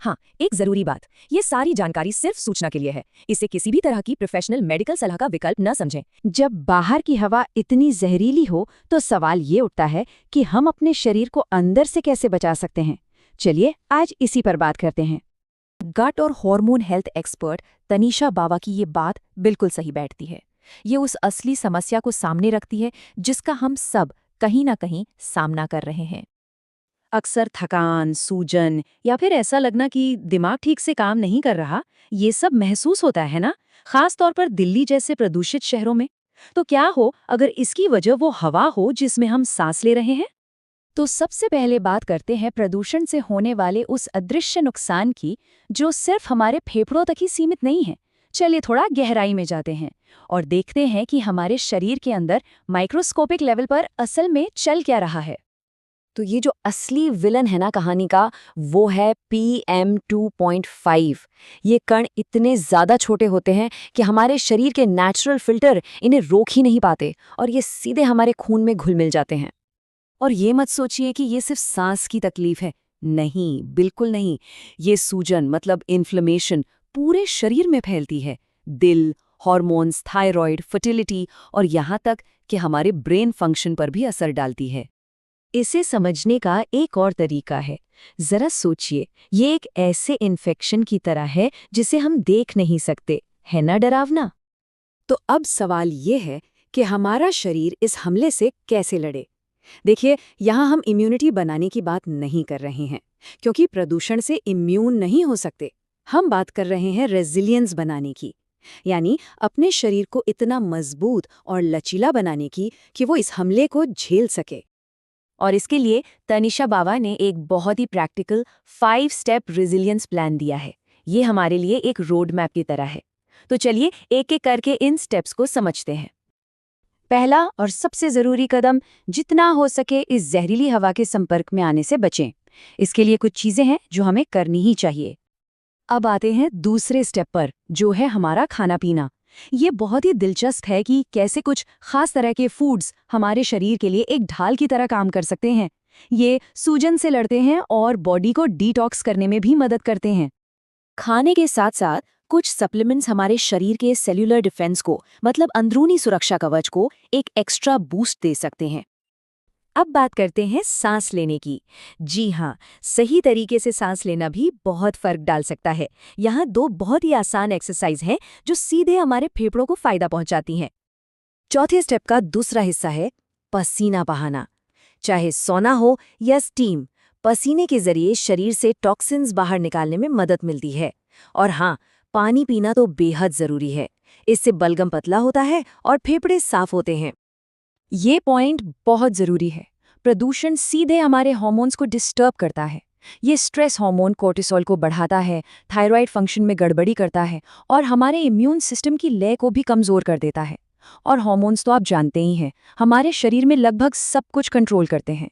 हाँ, एक जरूरी बात, ये सारी जानकारी सिर्फ सूचना के लिए है। इसे किसी भी तरह की प्रोफेशनल मेडिकल सलाह का विकल्प न समझें। जब बाहर की हवा इतनी जहरीली हो तो सवाल ये उठता है कि हम अपने शरीर को अंदर से कैसे बचा सकते हैं। चलिए आज इसी पर बात करते हैं। गट और हार्मोन हेल्थ एक्सपर्ट तनीषा बावा की ये बात बिल्कुल सही बैठती है। ये उस असली समस्या को सामने रखती है जिसका हम सब कहीं ना कहीं सामना कर रहे हैं। अक्सर थकान, सूजन या फिर ऐसा लगना कि दिमाग ठीक से काम नहीं कर रहा, ये सब महसूस होता है ना, खास तौर पर दिल्ली जैसे प्रदूषित शहरों में। तो क्या हो अगर इसकी वजह वो हवा हो जिसमें हम सांस ले रहे हैं? तो सबसे पहले बात करते हैं प्रदूषण से होने वाले उस अदृश्य नुकसान की, जो सिर्फ हमारे फेफड़ों तक ही सीमित नहीं है। चलिए थोड़ा गहराई में जाते हैं और देखते हैं कि हमारे शरीर के अंदर माइक्रोस्कोपिक लेवल पर असल में चल क्या रहा है। तो ये जो असली विलन है ना कहानी का, वो है PM2.5। ये कण इतने ज्यादा छोटे होते हैं कि हमारे शरीर के नेचुरल फिल्टर इन्हें रोक ही नहीं पाते और ये सीधे हमारे खून में घुल मिल जाते हैं। और ये मत सोचिए कि ये सिर्फ सांस की तकलीफ है। नहीं, बिल्कुल नहीं। ये सूजन मतलब इन्फ्लेमेशन पूरे शरीर में फैलती है। दिल, हॉर्मोन्स, थायराइड, फर्टिलिटी और यहाँ तक कि हमारे ब्रेन फंक्शन पर भी असर डालती है। इसे समझने का एक और तरीका है। जरा सोचिए, ये एक ऐसे इन्फेक्शन की तरह है जिसे हम देख नहीं सकते, है ना डरावना? तो अब सवाल ये है कि हमारा शरीर इस हमले से कैसे लड़े। देखिए, यहाँ हम इम्यूनिटी बनाने की बात नहीं कर रहे हैं, क्योंकि प्रदूषण से इम्यून नहीं हो सकते। हम बात कर रहे हैं रेजिलियंस बनाने की, यानी अपने शरीर को इतना मजबूत और लचीला बनाने की कि वो इस हमले को झेल सके। और इसके लिए तनीषा बावा ने एक बहुत ही प्रैक्टिकल 5 स्टेप रेजिलियंस प्लान दिया है। ये हमारे लिए एक रोड मैप की तरह है। तो चलिए एक एक करके इन स्टेप्स को समझते हैं। पहला और सबसे जरूरी कदम, जितना हो सके इस जहरीली हवा के संपर्क में आने से बचें। इसके लिए कुछ चीजें हैं जो हमें करनी ही चाहिए। अब आते हैं दूसरे स्टेप पर, जो है हमारा खाना पीना। ये बहुत ही दिलचस्प है कि कैसे कुछ खास तरह के फूड्स हमारे शरीर के लिए एक ढाल की तरह काम कर सकते हैं। ये सूजन से लड़ते हैं और बॉडी को डिटॉक्स करने में भी मदद करते हैं। खाने के साथ साथ कुछ सप्लीमेंट्स हमारे शरीर के सेल्यूलर डिफेंस को, मतलब अंदरूनी सुरक्षा कवच को, एक एक्स्ट्रा बूस्ट दे सकते हैं। अब बात करते हैं सांस लेने की। जी हाँ, सही तरीके से सांस लेना भी बहुत फर्क डाल सकता है। यहाँ 2 बहुत ही आसान एक्सरसाइज हैं जो सीधे हमारे फेफड़ों को फायदा पहुंचाती हैं। चौथे स्टेप का दूसरा हिस्सा है पसीना बहाना। चाहे सोना हो या स्टीम, पसीने के जरिए शरीर से टॉक्सिन्स बाहर निकालने में मदद मिलती है। और हाँ, पानी पीना तो बेहद जरूरी है। इससे बलगम पतला होता है और फेफड़े साफ होते हैं। ये पॉइंट बहुत जरूरी है। प्रदूषण सीधे हमारे हार्मोन्स को डिस्टर्ब करता है। ये स्ट्रेस हार्मोन कोर्टिसोल को बढ़ाता है, थायराइड फंक्शन में गड़बड़ी करता है और हमारे इम्यून सिस्टम की लय को भी कमजोर कर देता है। और हार्मोन्स तो आप जानते ही हैं, हमारे शरीर में लगभग सब कुछ कंट्रोल करते हैं।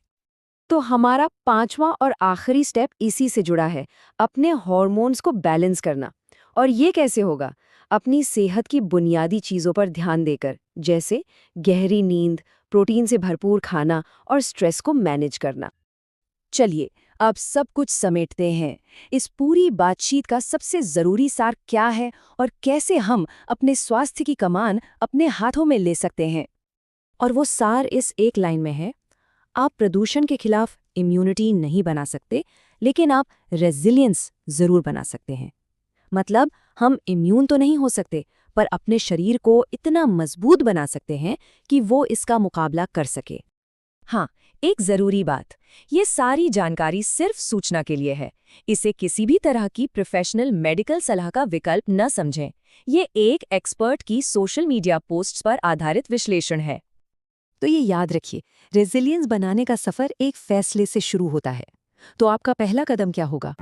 तो हमारा 5वां और आखिरी स्टेप इसी से जुड़ा है, अपने हार्मोन्स को बैलेंस करना। और ये कैसे होगा? अपनी सेहत की बुनियादी चीज़ों पर ध्यान देकर, जैसे गहरी नींद, प्रोटीन से भरपूर खाना और स्ट्रेस को मैनेज करना। चलिए अब सब कुछ समेटते हैं। इस पूरी बातचीत का सबसे ज़रूरी सार क्या है और कैसे हम अपने स्वास्थ्य की कमान अपने हाथों में ले सकते हैं? और वो सार इस एक लाइन में है, आप प्रदूषण के खिलाफ इम्यूनिटी नहीं बना सकते, लेकिन आप रेजिलियंस ज़रूर बना सकते हैं। मतलब हम इम्यून तो नहीं हो सकते, पर अपने शरीर को इतना मजबूत बना सकते हैं कि वो इसका मुकाबला कर सके। हाँ, एक जरूरी बात, ये सारी जानकारी सिर्फ सूचना के लिए है। इसे किसी भी तरह की प्रोफेशनल मेडिकल सलाह का विकल्प न समझें। ये एक एक्सपर्ट की सोशल मीडिया पोस्ट्स पर आधारित विश्लेषण है। तो ये याद रखिए, रेजिलियंस बनाने का सफर एक फैसले से शुरू होता है। तो आपका पहला कदम क्या होगा?